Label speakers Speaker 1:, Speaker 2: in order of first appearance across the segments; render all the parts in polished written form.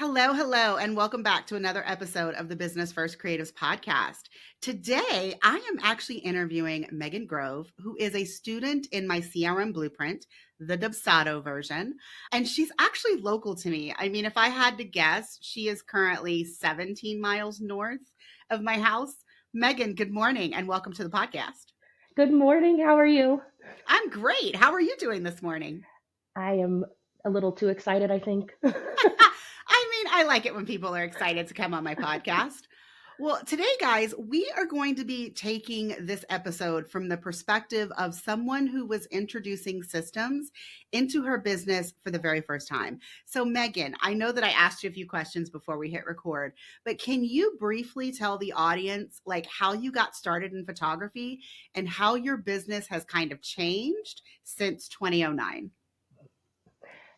Speaker 1: Hello, hello, and welcome back to another episode of the Business First Creatives podcast. Today, I am actually interviewing Megan Grove, who is a student in my CRM blueprint, the Dubsado version, and she's actually local to me. I mean, if I had to guess, she is currently 17 miles north of my house. Megan, good morning, and welcome to the podcast.
Speaker 2: Good morning. How are you?
Speaker 1: I'm great. How are you doing this morning?
Speaker 2: I am a little too excited, I think.
Speaker 1: I like it when people are excited to come on my podcast. Well, today, guys, we are going to be taking this episode from the perspective of someone who was introducing systems into her business for the very first time. So, Megan, I know that I asked you a few questions before we hit record, but can you briefly tell the audience like how you got started in photography and how your business has kind of changed since 2009?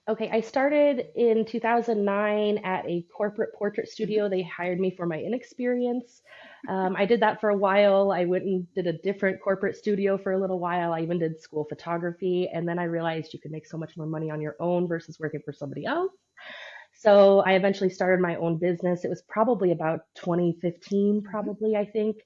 Speaker 2: Okay, I started in 2009 at a corporate portrait studio. They hired me for my inexperience. I did that for a while. I went and did a different corporate studio for a little while. I even did school photography. And then I realized you could make so much more money on your own versus working for somebody else. So I eventually started my own business. It was probably about 2015,
Speaker 1: Mhm.
Speaker 2: probably, I think.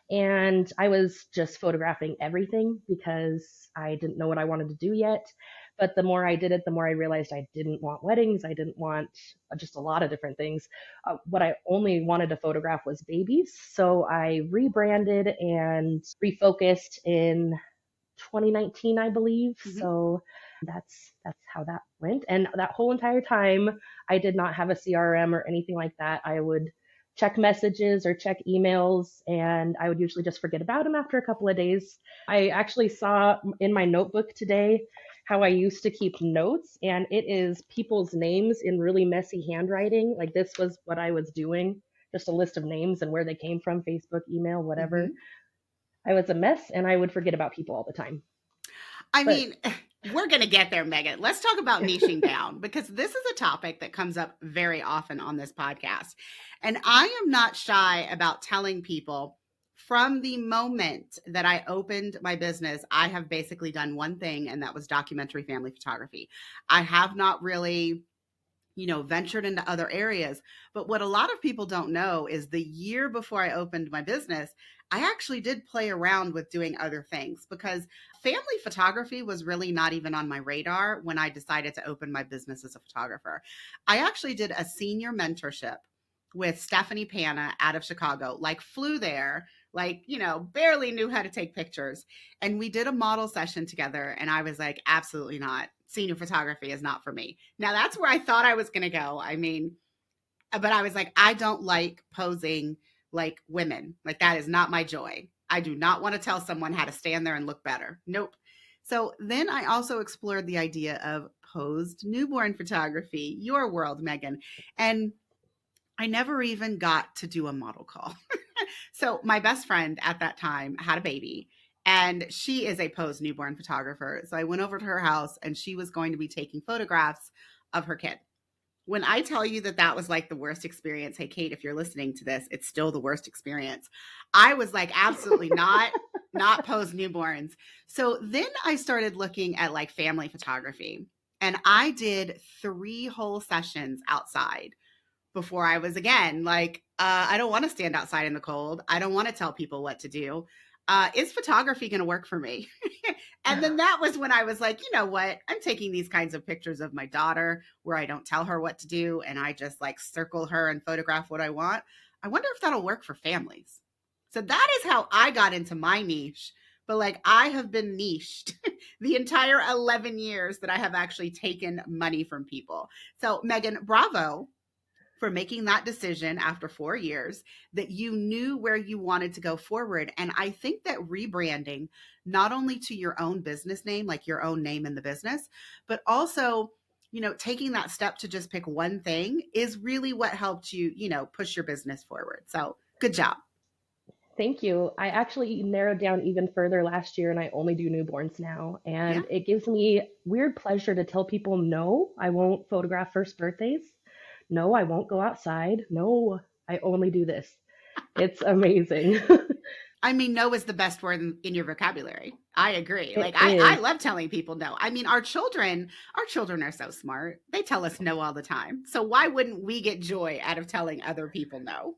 Speaker 2: And I was just photographing everything because I didn't know what I wanted to do yet. But the more I did it, the more I realized I didn't want weddings. I didn't want just a lot of different things. What I only wanted to photograph was babies. So I rebranded and refocused in 2019, I believe.
Speaker 1: Mhm.
Speaker 2: So that's how that went. And that whole entire time, I did not have a CRM or anything like that. I would check messages or check emails, and I would usually just forget about them after a couple of days. I actually saw in my notebook today how I used to keep notes, and it is people's names in really messy handwriting. Like this was what I was doing, just a list of names and where they came from, Facebook, email, whatever.
Speaker 1: Mhm.
Speaker 2: I was a mess and I would forget about people all the time.
Speaker 1: I
Speaker 2: But
Speaker 1: mean, we're going to get there, Megan. Let's talk about niching down because this is a topic that comes up very often on this podcast. And I am not shy about telling people from the moment that I opened my business, I have basically done one thing, and that was documentary family photography. I have not really ventured into other areas. But what a lot of people don't know is the year before I opened my business, I actually did play around with doing other things because family photography was really not even on my radar when I decided to open my business as a photographer. I actually did a senior mentorship with Stephanie Panna out of Chicago, like flew there, like, barely knew how to take pictures. And we did a model session together. And I was like, absolutely not. Senior photography is not for me. Now, that's where I thought I was going to go. I mean, but I was like, I don't like posing like women. Like, that is not my joy. I do not want to tell someone how to stand there and look better. Nope. So then I also explored the idea of posed newborn photography, your world, Megan. And I never even got to do a model call. So my best friend at that time had a baby and she is a posed newborn photographer. So I went over to her house and she was going to be taking photographs of her kid. When I tell you that that was like the worst experience, hey Kate, if you're listening to this, it's still the worst experience. I was like, absolutely not posed newborns. So then I started looking at like family photography and I did 3 whole sessions outside before I was again like, I don't want to stand outside in the cold. I don't want to tell people what to do. Is photography going to work for me? And then that was when I was like, you know what? I'm taking these kinds of pictures of my daughter where I don't tell her what to do and I just like circle her and photograph what I want. I wonder if that'll work for families. So that is how I got into my niche. But like I have been niched the entire 11 years that I have actually taken money from people. So, Megan, bravo for making that decision after 4 years that you knew where you wanted to go forward. And I think that rebranding, not only to your own business name, like your own name in the business, but also, taking that step to just pick one thing is really what helped you, push your business forward. So good job.
Speaker 2: thank you. I actually narrowed down even further last year and I only do newborns now.
Speaker 1: Yeah.
Speaker 2: And it gives me weird pleasure to tell people no, I won't photograph first birthdays. No, I won't go outside. No, I only do this. It's amazing.
Speaker 1: I mean, no is the best word in your vocabulary. I agree.
Speaker 2: It
Speaker 1: Like I
Speaker 2: is.
Speaker 1: love telling people no. I mean, our children are so smart. They tell us no all the time. So why wouldn't we get joy out of telling other people no?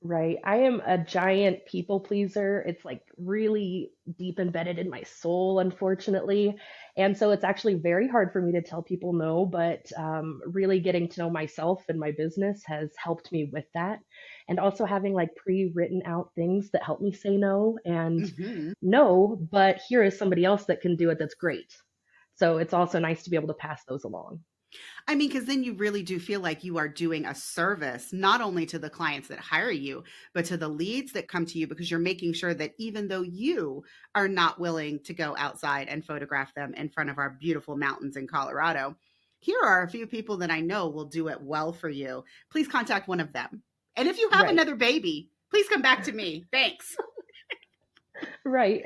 Speaker 2: Right. I am a giant people pleaser. It's like really deep embedded in my soul, unfortunately. And so it's actually very hard for me to tell people no, but really getting to know myself and my business has helped me with that. And also having like pre-written out things that help me say no and
Speaker 1: Hmm.
Speaker 2: no, but here is somebody else that can do it that's great. So it's also nice to be able to pass those along.
Speaker 1: I mean, because then you really do feel like you are doing a service, not only to the clients that hire you, but to the leads that come to you, because you're making sure that even though you are not willing to go outside and photograph them in front of our beautiful mountains in Colorado, here are a few people that I know will do it well for you. Please contact one of them. And if you have
Speaker 2: Right.
Speaker 1: another baby, please come back to me. Thanks.
Speaker 2: Right.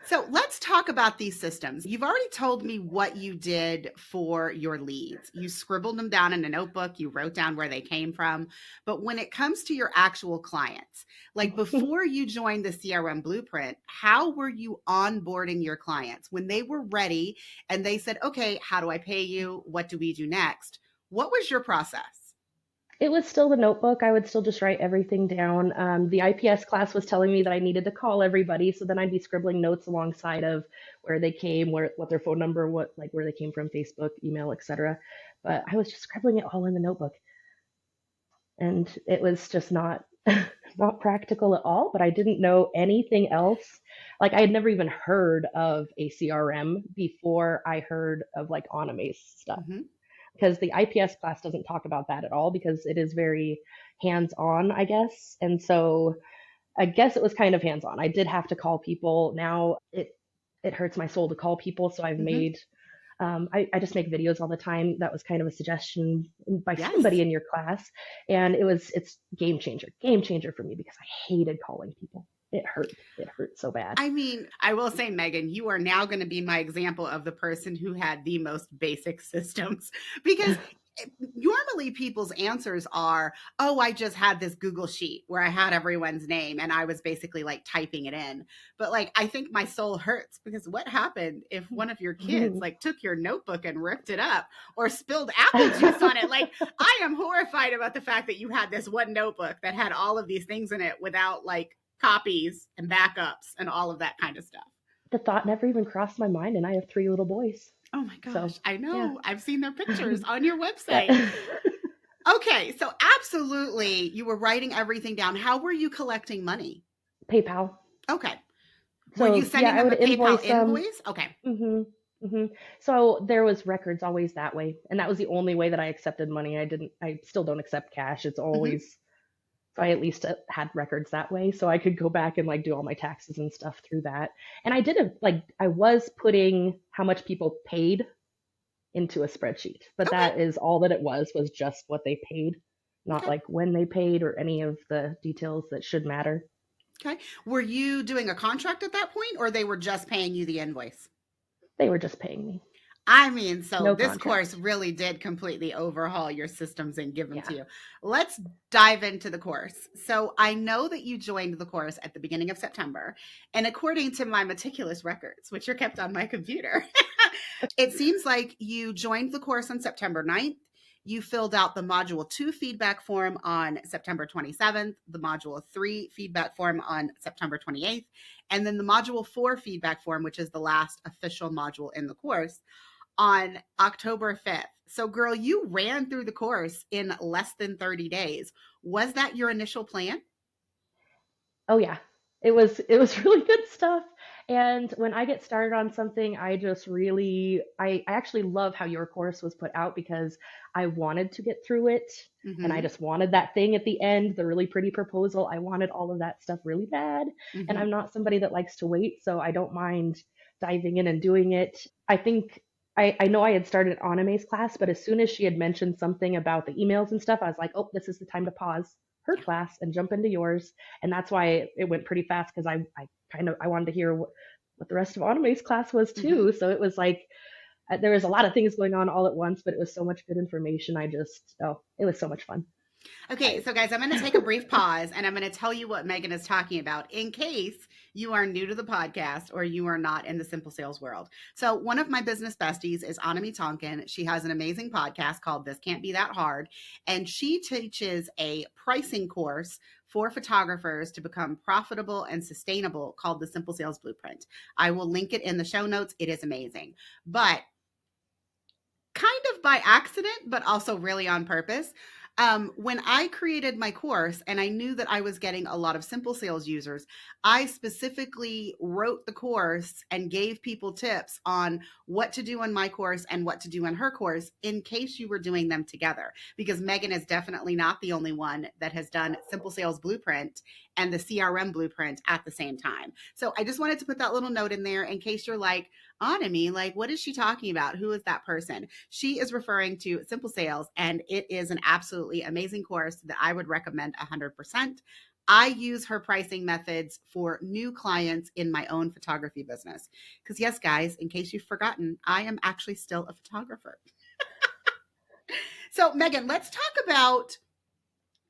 Speaker 1: So let's talk about these systems. You've already told me what you did for your leads. You scribbled them down in a notebook, you wrote down where they came from. But when it comes to your actual clients, like before you joined the CRM blueprint, how were you onboarding your clients when they were ready and they said, okay, how do I pay you? What do we do next? What was your process?
Speaker 2: It was still the notebook. I would still just write everything down. The IPS class was telling me that I needed to call everybody, so then I'd be scribbling notes alongside of where they came, what their phone number, what like where they came from, Facebook, email, etc. But I was just scribbling it all in the notebook, and it was just not not practical at all. But I didn't know anything else. Like I had never even heard of a CRM before I heard of like Onamaze stuff
Speaker 1: Hmm.
Speaker 2: because the IPS class doesn't talk about that at all because it is very hands on, I guess. And so I guess it was kind of hands on. I did have to call people. Now it hurts my soul to call people, so I've
Speaker 1: Hmm.
Speaker 2: made I just make videos all the time. That was kind of a suggestion by somebody
Speaker 1: Yes.
Speaker 2: in your class, and it's game changer for me because I hated calling people. It hurt so bad.
Speaker 1: I mean, I will say, Megan, you are now going to be my example of the person who had the most basic systems because normally people's answers are, oh, I just had this Google sheet where I had everyone's name and I was basically like typing it in. But like, I think my soul hurts because what happened if one of your kids like took your notebook and ripped it up or spilled apple juice on it? Like, I am horrified about the fact that you had this one notebook that had all of these things in it without like copies and backups and all of that kind of stuff.
Speaker 2: The thought never even crossed my mind, and I have three little boys.
Speaker 1: Oh my
Speaker 2: So
Speaker 1: gosh, I
Speaker 2: yeah.
Speaker 1: know. I've seen their pictures on your website.
Speaker 2: Yeah.
Speaker 1: Okay, so absolutely, you were writing everything down. How were you collecting money?
Speaker 2: PayPal.
Speaker 1: Okay. Were you
Speaker 2: So yeah,
Speaker 1: sending
Speaker 2: I
Speaker 1: them
Speaker 2: would
Speaker 1: a PayPal
Speaker 2: invoice them.
Speaker 1: invoice? Okay.
Speaker 2: Hmm. Hmm. So there was records always that way, and that was the only way that I accepted money. I still don't accept cash. It's
Speaker 1: Hmm.
Speaker 2: always, so I at least had records that way, so I could go back and like do all my taxes and stuff through that. And I did it like I was putting how much people paid into a spreadsheet, but
Speaker 1: Okay.
Speaker 2: that is all that it was just what they paid, not
Speaker 1: Okay.
Speaker 2: like when they paid or any of the details that should matter.
Speaker 1: Okay. Were you doing a contract at that point or they were just paying you the invoice?
Speaker 2: They were just paying me,
Speaker 1: I mean, so
Speaker 2: no
Speaker 1: this course
Speaker 2: contract.
Speaker 1: really did completely overhaul your systems and give them to
Speaker 2: Yeah.
Speaker 1: you. Let's dive into the course. So, I know that you joined the course at the beginning of September, and according to my meticulous records, which are kept on my computer, it seems like you joined the course on September 9th. You filled out the Module 2 feedback form on September 27th, the Module 3 feedback form on September 28th, and then the Module 4 feedback form, which is the last official module in the course, on October 5th. So, girl, you ran through the course in less than 30 days. Was that your initial plan?
Speaker 2: Oh yeah. It was really good stuff. And when I get started on something, I just really I actually love how your course was put out because I wanted to get through it and I
Speaker 1: Mm-hmm.
Speaker 2: just wanted that thing at the end, the really pretty proposal. I wanted all of that stuff really bad. And
Speaker 1: Mm-hmm.
Speaker 2: I'm not somebody that likes to wait, so I don't mind diving in and doing it. I think I know I had started Aname's class, but as soon as she had mentioned something about the emails and stuff, I was like, oh, this is the time to pause her
Speaker 1: Yeah.
Speaker 2: class and jump into yours. And that's why it went pretty fast because I kind of I wanted to hear what the rest of Automate's class was
Speaker 1: Mm-hmm.
Speaker 2: too. So it was like there was a lot of things going on all at once, but it was so much good information. I just, oh, it was so much fun.
Speaker 1: Okay, so guys, I'm going to take a brief pause and I'm going to tell you what Megan is talking about in case you are new to the podcast or you are not in the simple sales world. So, one of my business besties is Anami Tonkin. She has an amazing podcast called This Can't Be That Hard, and she teaches a pricing course for photographers to become profitable and sustainable called the Simple Sales Blueprint. I will link it in the show notes. It is amazing. But kind of by accident, but also really on purpose. When I created my course and I knew that I was getting a lot of simple sales users, I specifically wrote the course and gave people tips on what to do in my course and what to do in her course in case you were doing them together. Because Megan is definitely not the only one that has done Simple Sales Blueprint and the CRM Blueprint at the same time. So I just wanted to put that little note in there in case you're like, Anami, like, what is she talking about? Who is that person? She is referring to Simple Sales, and it is an absolutely amazing course that I would recommend 100%. I use her pricing methods for new clients in my own photography business. Because, yes, guys, in case you've forgotten, I am actually still a photographer. So, Megan, let's talk about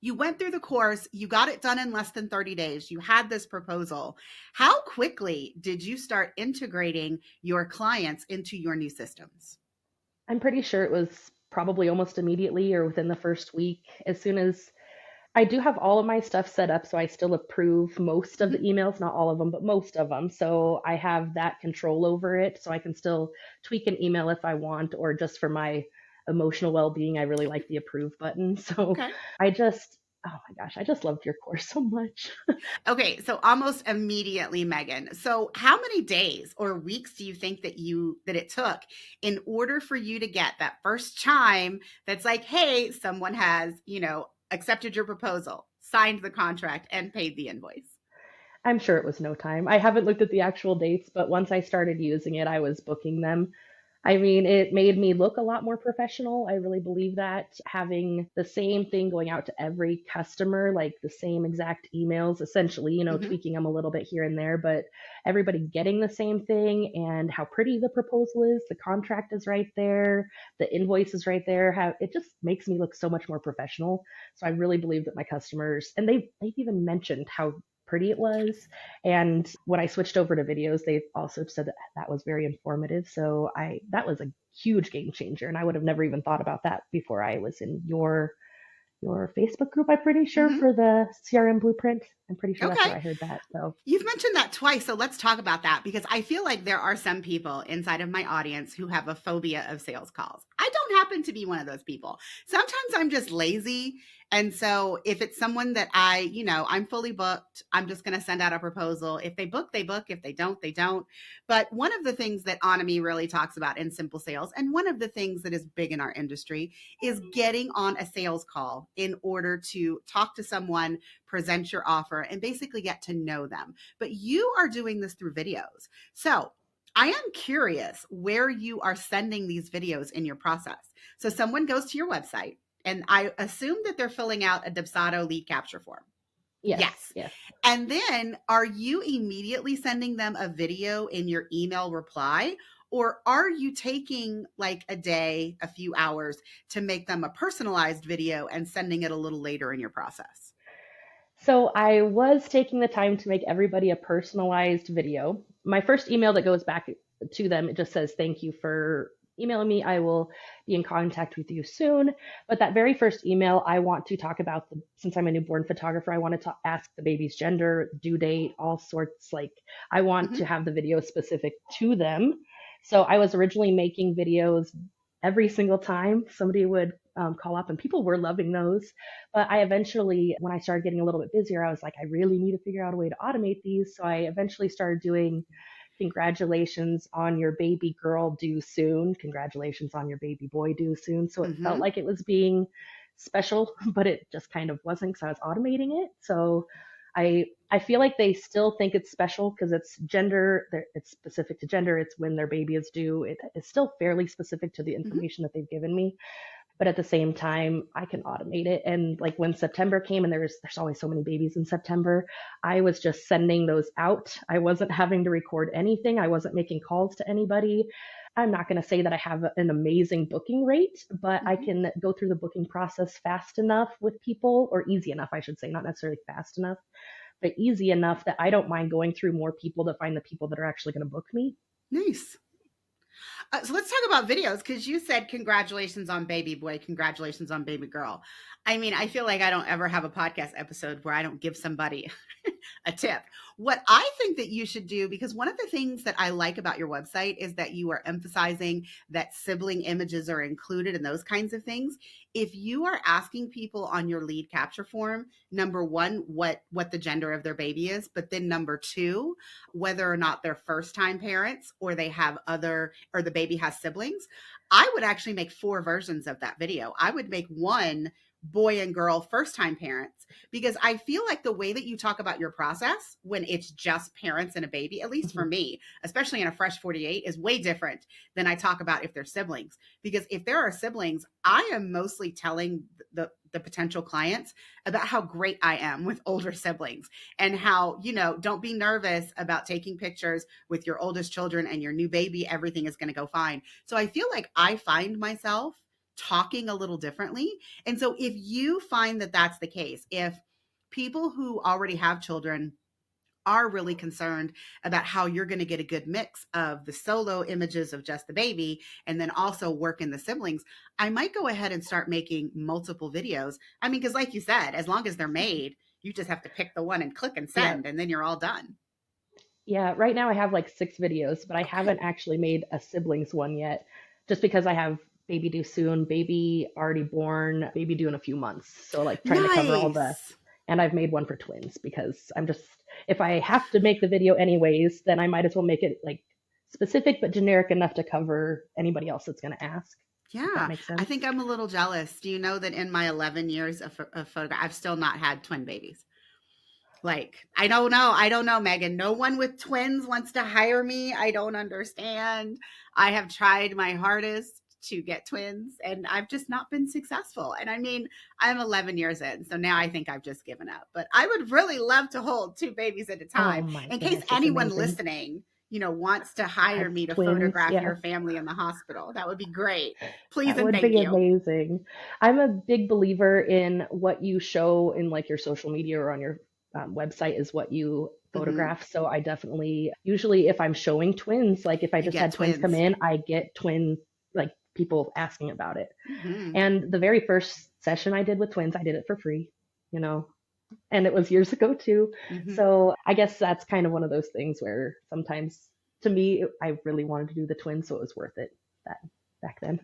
Speaker 1: you went through the course, you got it done in less than 30 days, you had this proposal. How quickly did you start integrating your clients into your new systems?
Speaker 2: I'm pretty sure it was probably almost immediately or within the first week. As soon as I do have all of my stuff set up, so I still approve most of the
Speaker 1: Mm-hmm.
Speaker 2: emails, not all of them, but most of them. So I have that control over it. So I can still tweak an email if I want, or just for my emotional well being, I really like the approve button. So
Speaker 1: Okay.
Speaker 2: I just, oh my gosh, I just loved your course so much.
Speaker 1: Okay, so almost immediately, Megan. So how many days or weeks do you think that it took in order for you to get that first chime that's like, hey, someone has, accepted your proposal, signed the contract, and paid the invoice?
Speaker 2: I'm sure it was no time. I haven't looked at the actual dates, but once I started using it, I was booking them. I mean, it made me look a lot more professional. I really believe that having the same thing going out to every customer, like the same exact emails, essentially,
Speaker 1: Hmm.
Speaker 2: tweaking them a little bit here and there, but everybody getting the same thing and how pretty the proposal is, the contract is right there, the invoice is right there. How it just makes me look so much more professional. So I really believe that my customers, and they've even mentioned how pretty it was. And when I switched over to videos, they also said that that was very informative. So I that was a huge game changer, and I would have never even thought about that before I was in your Facebook group. I'm pretty sure
Speaker 1: Hmm.
Speaker 2: for the CRM blueprint. I'm pretty sure that's
Speaker 1: Okay.
Speaker 2: where I heard that. So
Speaker 1: You've mentioned that twice, so let's talk about that because I feel like there are some people inside of my audience who have a phobia of sales calls. I don't happen to be one of those people. Sometimes I'm just lazy. And so if it's someone that I'm fully booked, I'm just going to send out a proposal. If they book, they book. If they don't, they don't. But one of the things that Anami really talks about in simple sales, and one of the things that is big in our industry, is getting on a sales call in order to talk to someone, present your offer, and basically get to know them. But you are doing this through videos. So I am curious where you are sending these videos in your process. So someone goes to your website, and I assume that they're filling out a Dubsado lead capture form.
Speaker 2: yes,
Speaker 1: Yes.
Speaker 2: yes.
Speaker 1: And then are you immediately sending them a video in your email reply? Or are you taking like a day, a few hours to make them a personalized video and sending it a little later in your process?
Speaker 2: So I was taking the time to make everybody a personalized video. My first email that goes back to them, it just says, thank you for emailing me. I will be in contact with you soon. But that very first email, I want to talk about since I'm a newborn photographer, I wanted to ask the baby's gender, due date, all sorts. Like, I want to
Speaker 1: Hmm.
Speaker 2: have the video specific to them. So I was originally making videos every single time somebody would call up, and people were loving those. But I eventually, when I started getting a little bit busier, I was like, I really need to figure out a way to automate these. So I eventually started doing congratulations on your baby girl due soon, congratulations on your baby boy due soon. So it felt
Speaker 1: Hmm.
Speaker 2: like it was being special, but it just kind of wasn't because I was automating it. So I feel like they still think it's special because it's gender, it's specific to gender, it's when their baby is due. It is still fairly specific to the
Speaker 1: Hmm.
Speaker 2: information that they've given me, but at the same time I can automate it. And like when September came, and there's always so many babies in September, I was just sending those out. I wasn't having to record anything, I wasn't making calls to anybody. I'm not going to say that I have an amazing booking rate, but I
Speaker 1: Mhm.
Speaker 2: can go through the booking process fast enough with people, or easy enough, I should say, not necessarily fast enough, but easy enough that I don't mind going through more people to find the people that are actually going to book me.
Speaker 1: Nice. So let's talk about videos because you said congratulations on baby boy, congratulations on baby girl. I mean, I feel like I don't ever have a podcast episode where I don't give somebody a tip. What I think that you should do, because one of the things that I like about your website is that you are emphasizing that sibling images are included and those kinds of things. If you are asking people on your lead capture form, number one, what the gender of their baby is, but then number two, whether or not they're first time parents or they have other or the baby has siblings, I would actually make 4 versions of that video. I would make one boy and girl first time parents because I feel like the way that you talk about your process when it's just parents and a baby, at least for
Speaker 2: Mhm.
Speaker 1: me, especially in a fresh 48, is way different than I talk about if they're siblings. Because if there are siblings, I am mostly telling the potential clients about how great I am with older siblings and how, don't be nervous about taking pictures with your oldest children and your new baby. Everything is going to go fine. So I feel like I find myself talking a little differently. And so if you find that that's the case, if people who already have children are really concerned about how you're going to get a good mix of the solo images of just the baby and then also work in the siblings, I might go ahead and start making multiple videos. I mean, because like you said, as long as they're made, you just have to pick the one and click and
Speaker 2: Yeah.
Speaker 1: send, and then you're all done.
Speaker 2: Yeah. Right now I have like 6 videos, but I
Speaker 1: Okay.
Speaker 2: haven't actually made a siblings one yet just because I have baby due soon, baby already born, baby due in a few months. So like trying to cover all the,
Speaker 1: Nice.
Speaker 2: and I've made one for twins because I'm just, if I have to make the video anyways, then I might as well make it like specific but generic enough to cover anybody else that's going to ask, if that
Speaker 1: Yeah,
Speaker 2: makes
Speaker 1: I
Speaker 2: sense.
Speaker 1: think I'm a little jealous. Do you know that in my 11 years of photograph, I've still not had twin babies? Like, I don't know. I don't know, Megan. No one with twins wants to hire me. I don't understand. I have tried my hardest to get twins and I've just not been successful. And I mean, I'm 11 years in, so now I think I've just given up. But I would really love to hold 2 babies at a
Speaker 2: Oh
Speaker 1: time
Speaker 2: my
Speaker 1: in case
Speaker 2: goodness, it's
Speaker 1: anyone
Speaker 2: amazing.
Speaker 1: listening, wants to hire
Speaker 2: Has
Speaker 1: me to
Speaker 2: twins,
Speaker 1: photograph
Speaker 2: yeah.
Speaker 1: your family in the hospital. That would be great. Please
Speaker 2: That
Speaker 1: and
Speaker 2: would
Speaker 1: thank
Speaker 2: be
Speaker 1: you.
Speaker 2: amazing. I'm a big believer in what you show in like your social media or on your website is what you
Speaker 1: Hmm.
Speaker 2: photograph. So I definitely, usually if I'm showing twins, like if I
Speaker 1: You
Speaker 2: just
Speaker 1: get
Speaker 2: had twins come
Speaker 1: twins.
Speaker 2: in, I get twin, like people asking about it.
Speaker 1: Hmm.
Speaker 2: And the very first session I did with twins, I did it for free, you know, and it was years ago too.
Speaker 1: Hmm.
Speaker 2: So I guess that's kind of one of those things where sometimes to me, I really wanted to do the twins, so it was worth it that back then.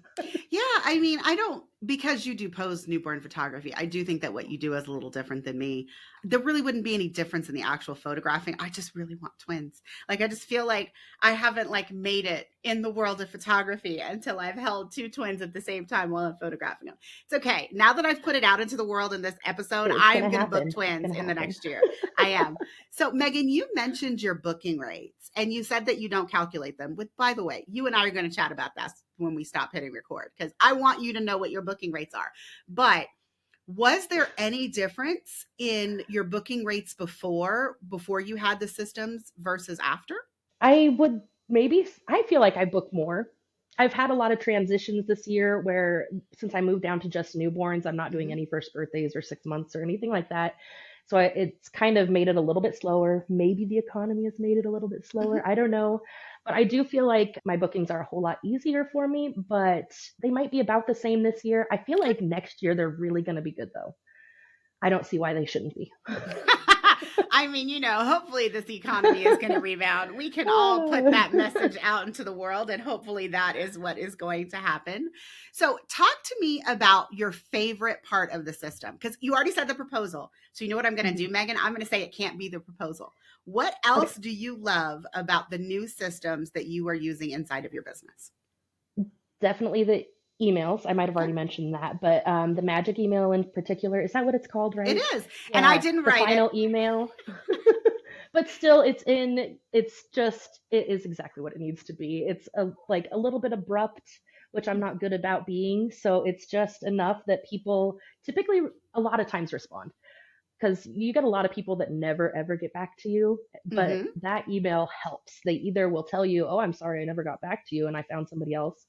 Speaker 1: Yeah, I mean, I don't because you do pose newborn photography. I do think that what you do is a little different than me. There really wouldn't be any difference in the actual photographing. I just really want twins. Like I just feel like I haven't like made it in the world of photography until I've held 2 twins at the same time while I'm photographing them. It's okay. Now that I've put it out into the world in this episode,
Speaker 2: It's
Speaker 1: I
Speaker 2: gonna
Speaker 1: am going to book
Speaker 2: happen. It's
Speaker 1: twins
Speaker 2: gonna
Speaker 1: in the
Speaker 2: happen.
Speaker 1: next year. I am. So, Megan, you mentioned your booking rates and you said that you don't calculate them. With, by the way, you and I are going to chat about that when we stop hitting record because I want you to know what your booking rates are. But was there any difference in your booking rates before you had the systems versus after?
Speaker 2: I would maybe, I feel like I book more. I've had a lot of transitions this year where since I moved down to just newborns, I'm not doing
Speaker 1: Mm-hmm.
Speaker 2: any first birthdays or 6 months or anything like that. So it's kind of made it a little bit slower. Maybe the economy has made it a little bit
Speaker 1: Mm-hmm.
Speaker 2: slower. I don't know. But I do feel like my bookings are a whole lot easier for me, but they might be about the same this year. I feel
Speaker 1: Okay.
Speaker 2: like next year they're really going to be good though. I don't see why they shouldn't be.
Speaker 1: I mean, hopefully this economy is going to rebound. We can all put that message out into the world, and hopefully that is what is going to happen. So, talk to me about your favorite part of the system because you already said the proposal. So, you know what I'm going to
Speaker 2: Mhm.
Speaker 1: do, Megan? I'm going to say it can't be the proposal. What
Speaker 2: Okay.
Speaker 1: else do you love about the new systems that you are using inside of your business?
Speaker 2: Definitely the emails. I might have
Speaker 1: Okay.
Speaker 2: already mentioned that, but the magic email in particular, is that what it's called,
Speaker 1: It
Speaker 2: right?
Speaker 1: is. And I
Speaker 2: Yeah,
Speaker 1: didn't
Speaker 2: the
Speaker 1: write it.
Speaker 2: final email. But still, it's just, it is exactly what it needs to be. It's like a little bit abrupt, which I'm not good about being. So it's just enough that people typically a lot of times respond because you get a lot of people that never ever get back to you, but
Speaker 1: Mm-hmm.
Speaker 2: that email helps. They either will tell you, oh, I'm sorry, I never got back to you and I found somebody else,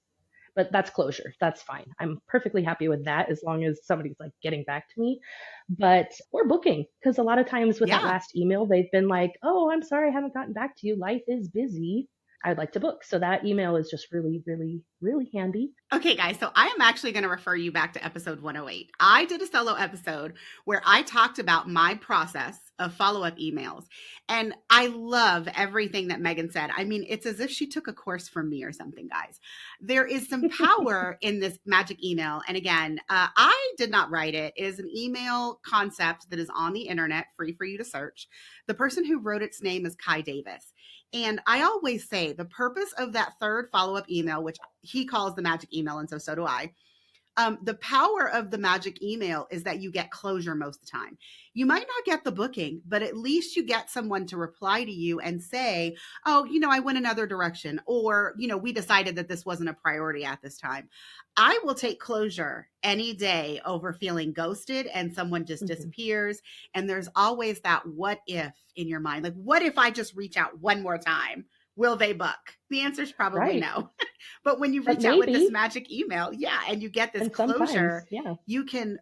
Speaker 2: but that's closure. That's fine. I'm perfectly happy with that as long as somebody's like getting back to me. But or booking, because a lot of times with that
Speaker 1: Yeah.
Speaker 2: last email, they've been like, oh, I'm sorry, I haven't gotten back to you. Life is busy. I'd like to book. So that email is just really, really, really handy.
Speaker 1: Okay, guys, so I am actually going to refer you back to episode 108. I did a solo episode where I talked about my process of follow up emails. And I love everything that Megan said. I mean, it's as if she took a course from me or something, guys. There is some power in this magic email. And again, I did not write it. It is an email concept that is on the internet, free for you to search. The person who wrote its name is Kai Davis. And I always say the purpose of that third follow up email, which he calls the magic email, and so do I. The power of the magic email is that you get closure most of the time. You might not get the booking, but at least you get someone to reply to you and say, oh, I went another direction, or, we decided that this wasn't a priority at this time. I will take closure any day over feeling ghosted and someone just
Speaker 2: Mm-hmm.
Speaker 1: disappears. And there's always that what if in your mind. Like, what if I just reach out one more time? Will they book? The answer is probably
Speaker 2: Right.
Speaker 1: no. But when you
Speaker 2: But
Speaker 1: reach out with this
Speaker 2: maybe,
Speaker 1: magic email, yeah, and you get this
Speaker 2: and sometimes,
Speaker 1: closure,
Speaker 2: yeah.
Speaker 1: you can,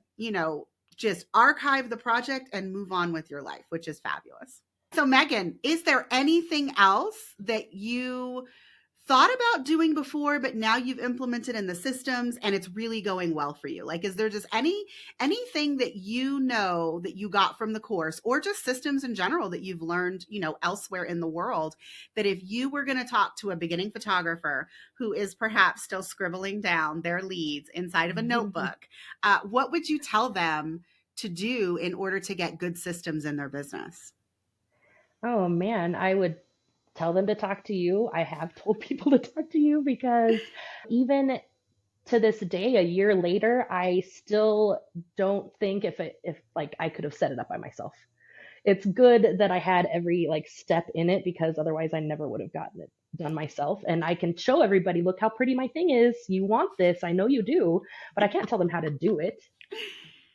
Speaker 1: just archive the project and move on with your life, which is fabulous. So, Megan, is there anything else that you thought about doing before, but now you've implemented in the systems and it's really going well for you? Like, is there just anything that that you got from the course, or just systems in general that you've learned, elsewhere in the world, that if you were going to talk to a beginning photographer who is perhaps still scribbling down their leads inside of a notebook, what would you tell them to do in order to get good systems in their business?
Speaker 2: Oh man, I would tell them to talk to you. I have told people to talk to you because even to this day, a year later, I still don't think if like I could have set it up by myself. It's good that I had every like step in it, because otherwise I never would have gotten it done myself. And I can show everybody, look how pretty my thing is. You want this? I know you do, but I can't tell them how to do it.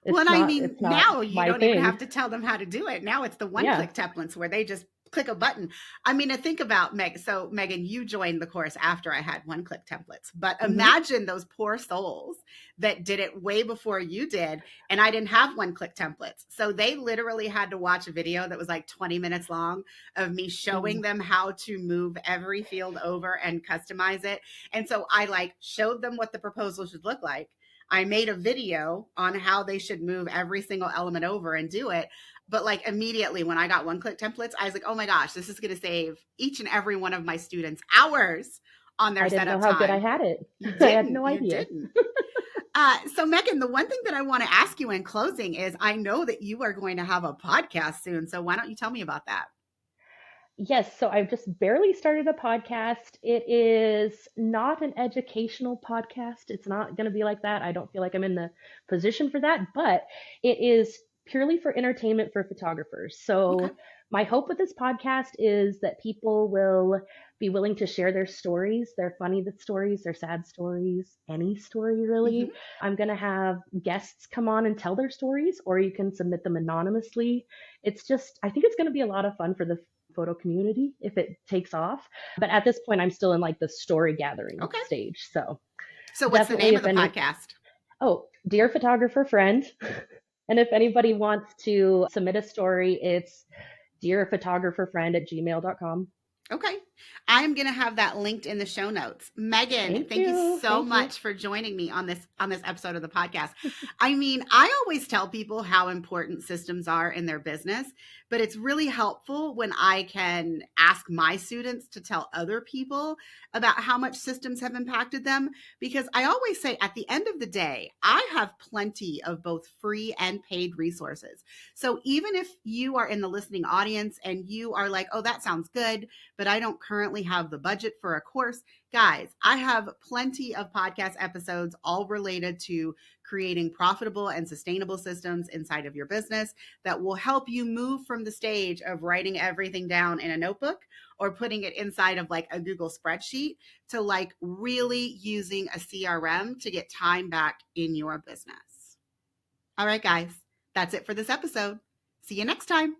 Speaker 1: Well,
Speaker 2: It's
Speaker 1: and I
Speaker 2: not
Speaker 1: mean,
Speaker 2: it's not
Speaker 1: now you
Speaker 2: my
Speaker 1: don't even
Speaker 2: thing.
Speaker 1: have to tell them how to do it. Now it's the one
Speaker 2: Yeah.
Speaker 1: click templates where they just click a button. I mean, to think about Meg. So, Megan, you joined the course after I had one click templates, but
Speaker 2: Hmm.
Speaker 1: imagine those poor souls that did it way before you did. And I didn't have one click templates. So they literally had to watch a video that was like 20 minutes long of me showing
Speaker 2: Mm.
Speaker 1: them how to move every field over and customize it. And so I like showed them what the proposal should look like. I made a video on how they should move every single element over and do it. But like immediately when I got one click templates, I was like, oh my gosh, this is going to save each and every one of my students hours on their
Speaker 2: I didn't know
Speaker 1: setup
Speaker 2: how good I
Speaker 1: time.
Speaker 2: had it.
Speaker 1: You
Speaker 2: I had
Speaker 1: didn't.
Speaker 2: no
Speaker 1: You
Speaker 2: idea.
Speaker 1: didn't. So, Megan, the one thing that I want to ask you in closing is I know that you are going to have a podcast soon. So, why don't you tell me about that?
Speaker 2: Yes, so I've just barely started a podcast. It is not an educational podcast. It's not going to be like that. I don't feel like I'm in the position for that, but it is purely for entertainment for photographers.
Speaker 1: Okay.
Speaker 2: So my hope with this podcast is that people will be willing to share their stories, their funny stories, their sad stories, any story
Speaker 1: Mm-hmm.
Speaker 2: really. I'm going to have guests come on and tell their stories, or you can submit them anonymously. It's just, I think it's going to be a lot of fun for the photo community if it takes off. But at this point, I'm still in like the story gathering
Speaker 1: Okay.
Speaker 2: stage. So
Speaker 1: So, what's the
Speaker 2: definitely,
Speaker 1: name of
Speaker 2: if
Speaker 1: the
Speaker 2: any,
Speaker 1: podcast?
Speaker 2: oh, dear photographer friend. And if anybody wants to submit a story, it's dearphotographerfriend@gmail.com.
Speaker 1: Okay. I'm going to have that linked in the show notes. Megan,
Speaker 2: Thank
Speaker 1: thank you
Speaker 2: you.
Speaker 1: so
Speaker 2: Thank you.
Speaker 1: much for joining me on this episode of the podcast. I mean, I always tell people how important systems are in their business, but it's really helpful when I can ask my students to tell other people about how much systems have impacted them, because I always say at the end of the day, I have plenty of both free and paid resources. So even if you are in the listening audience and you are like, "Oh, that sounds good, but I don't currently have the budget for a course," guys, I have plenty of podcast episodes all related to creating profitable and sustainable systems inside of your business that will help you move from the stage of writing everything down in a notebook or putting it inside of like a Google spreadsheet to like really using a CRM to get time back in your business. All right, guys, that's it for this episode. See you next time.